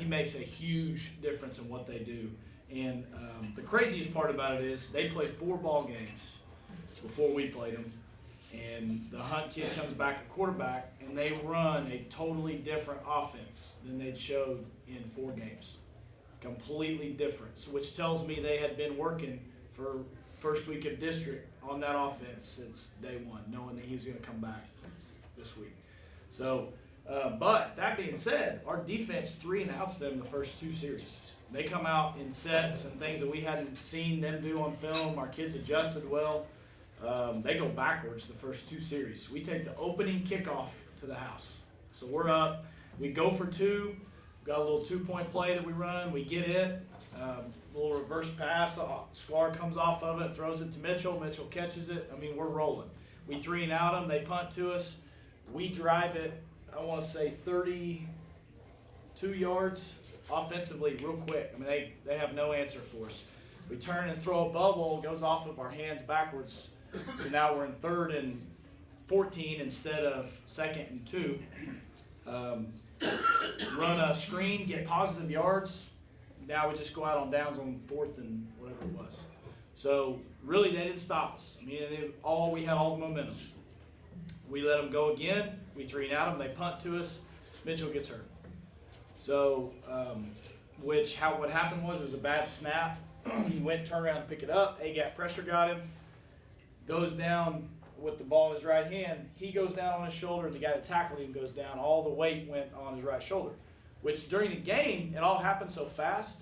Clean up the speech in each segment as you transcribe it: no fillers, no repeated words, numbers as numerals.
makes a huge difference in what they do. And the craziest part about it is they play 4 ball games before we played them. And the Hunt kid comes back at quarterback, and they run a totally different offense than they'd showed in 4 games. Completely different, which tells me they had been working for first week of district on that offense since day one, knowing that he was going to come back this week. So, but that being said, our defense 3 and outs them the first 2 series. They come out in sets and things that we hadn't seen them do on film. Our kids adjusted well. They go backwards the first 2 series. We take the opening kickoff to the house. So we're up. We go for 2. Got a little 2-point play that we run. We get it. Little reverse pass. Sklar comes off of it, throws it to Mitchell. Mitchell catches it. I mean, we're rolling. We 3 and out them. They punt to us. We drive it, I want to say 32 yards offensively real quick. I mean, they have no answer for us. We turn and throw a bubble. It goes off of our hands backwards. So now we're in 3rd and 14 instead of 2nd and 2. Run a screen, get positive yards. Now we just go out on downs on 4th and whatever it was. So really, they didn't stop us. I mean, we had all the momentum. We let them go again. We 3 and out them. They punt to us. Mitchell gets hurt. So, what happened was a bad snap. He went, turned around, and pick it up. A-gap pressure got him. Goes down with the ball in his right hand. He goes down on his shoulder, and the guy that tackled him goes down. All the weight went on his right shoulder, which during the game, it all happened so fast,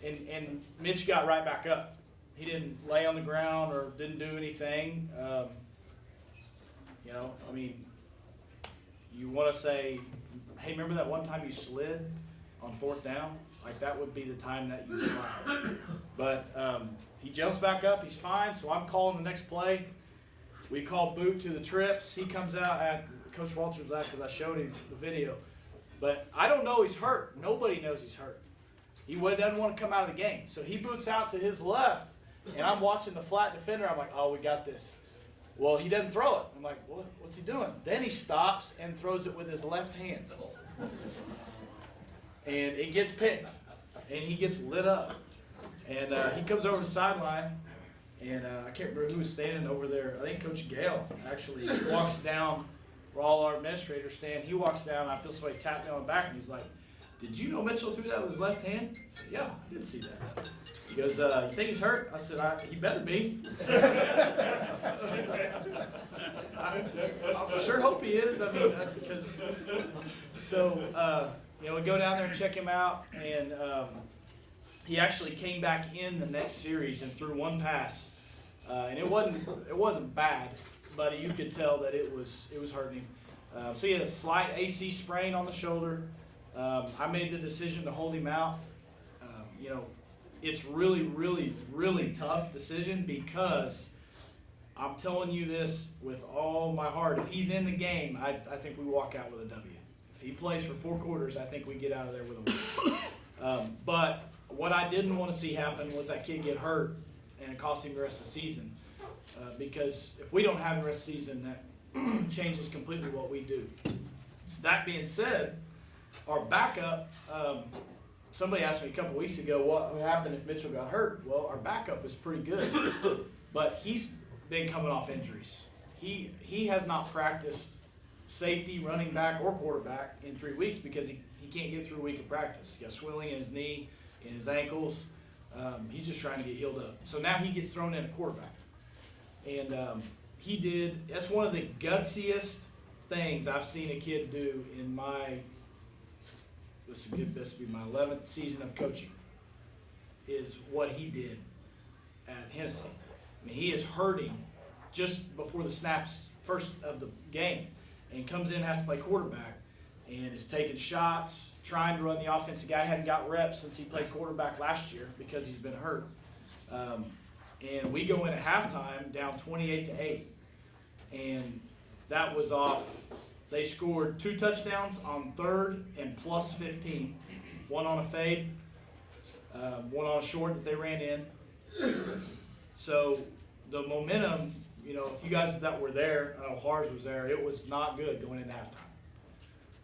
and Mitch got right back up. He didn't lay on the ground or didn't do anything. I mean, you want to say, hey, remember that one time you slid on 4th down? Like, that would be the time that you slide. But he jumps back up. He's fine, so I'm calling the next play. We call boot to the trips. He comes out at Coach Walters out because I showed him the video. But I don't know he's hurt. Nobody knows he's hurt. He doesn't want to come out of the game. So he boots out to his left, and I'm watching the flat defender. I'm like, oh, we got this. Well, he doesn't throw it. I'm like, what's he doing? Then he stops and throws it with his left hand. And it gets picked. And he gets lit up. And he comes over the sideline. And I can't remember who was standing over there. I think Coach Gale actually walks down where all our administrators stand. He walks down. I feel somebody tap me on the back. And he's like, did you know Mitchell threw that with his left hand? I said, yeah, I did see that. He goes, you think he's hurt? I said, he better be. I sure hope he is. I mean, because we go down there and check him out, and he actually came back in the next series and threw 1 pass, and it wasn't bad, but you could tell that it was hurting him. So he had a slight AC sprain on the shoulder. I made the decision to hold him out. It's really, really, really tough decision because I'm telling you this with all my heart. If he's in the game, I think we walk out with a W. If he plays for 4 quarters, I think we get out of there with a win. But what I didn't want to see happen was that kid get hurt and it cost him the rest of the season. Because if we don't have him the rest of the season, that changes completely what we do. That being said, our backup, somebody asked me a couple weeks ago what would happen if Mitchell got hurt. Well, our backup is pretty good, but he's been coming off injuries. He has not practiced safety, running back, or quarterback in 3 weeks because he can't get through a week of practice. He got swelling in his knee, in his ankles. He's just trying to get healed up. So now he gets thrown in a quarterback. And that's one of the gutsiest things I've seen a kid do in this will be my 11th season of coaching, is what he did at Hennessey. I mean, he is hurting just before the snaps first of the game and comes in, has to play quarterback, and is taking shots, trying to run the offense. The guy hadn't got reps since he played quarterback last year because he's been hurt. And we go in at halftime down 28-8, and that was off. They scored 2 touchdowns on 3rd and plus 15. 1 on a fade, 1 on a short that they ran in. So the momentum, if you guys that were there, I know Hars was there, it was not good going into halftime.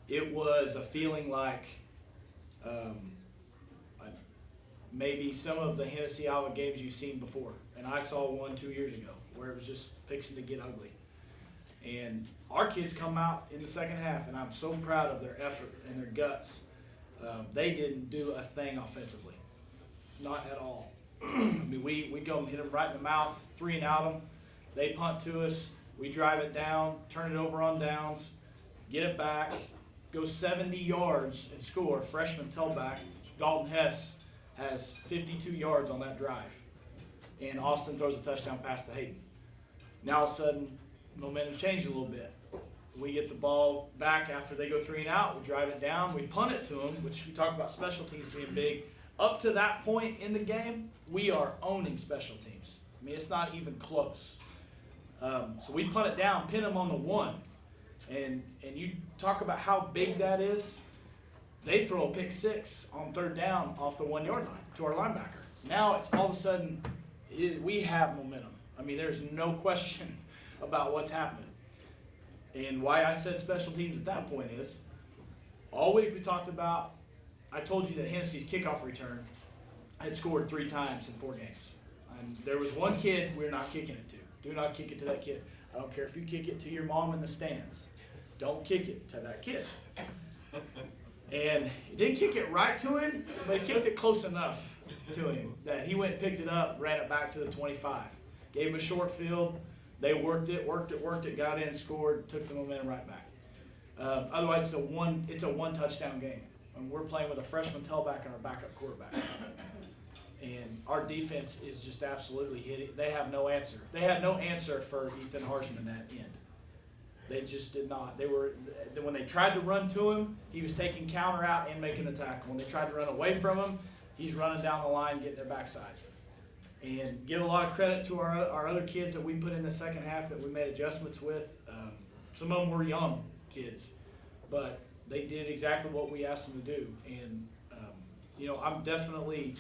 It was a feeling like maybe some of the Hennessey Alva games you've seen before. And I saw one 2 years ago where it was just fixing to get ugly. And our kids come out in the second half, and I'm so proud of their effort and their guts. They didn't do a thing offensively, not at all. I mean, we go and hit them right in the mouth, 3 and out them. They punt to us. We drive it down, turn it over on downs, get it back, go 70 yards and score. Freshman tailback Dalton Hess has 52 yards on that drive. And Austin throws a touchdown pass to Hayden. Now all of a sudden, momentum changed a little bit. We get the ball back after they go 3 and out. We drive it down. We punt it to them, which we talk about special teams being big. Up to that point in the game, we are owning special teams. I mean, it's not even close. So we punt it down, pin them on the 1. And you talk about how big that is. They throw a pick 6 on 3rd down off the 1 yard line to our linebacker. Now it's all of a sudden we have momentum. I mean, there's no question about what's happening. And why I said special teams at that point is, all week we talked about, I told you that Hennessey's kickoff return had scored 3 times in 4 games. And there was one kid we're not kicking it to. Do not kick it to that kid. I don't care if you kick it to your mom in the stands. Don't kick it to that kid. And he didn't kick it right to him, but he kicked it close enough to him that he went and picked it up, ran it back to the 25. Gave him a short field. They worked it, got in, scored, took the momentum right back. Otherwise, it's a one touchdown game. And we're playing with a freshman tailback and our backup quarterback. And our defense is just absolutely hitting. They have no answer. They had no answer for Ethan Harsman at end. They just did not. When they tried to run to him, he was taking counter out and making the tackle. When they tried to run away from him, he's running down the line, getting their backside. And give a lot of credit to our other kids that we put in the second half that we made adjustments with. Some of them were young kids, but they did exactly what we asked them to do. And, I'm definitely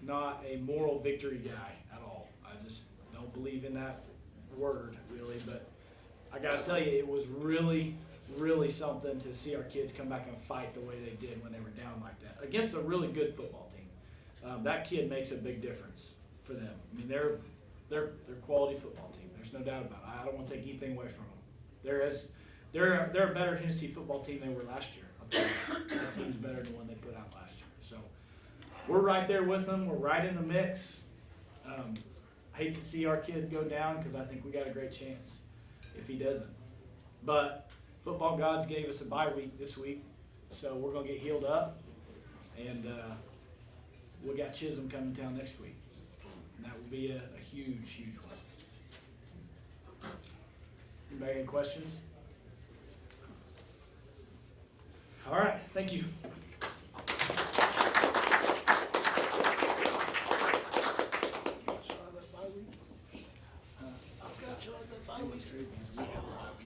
not a moral victory guy at all. I just don't believe in that word, really. But I got to tell you, it was really, really something to see our kids come back and fight the way they did when they were down like that against a really good football team. That kid makes a big difference for them. I mean, they're a quality football team. There's no doubt about it. I don't want to take anything away from them. They're a better Hennessey football team than they were last year. I'll tell you. That team's better than the one they put out last year. So we're right there with them. We're right in the mix. I hate to see our kid go down because I think we got a great chance if he doesn't. But football gods gave us a bye week this week, so we're going to get healed up. And we got Chisholm coming to town next week. And that will be a huge, huge one. Anybody any questions? All right, thank you.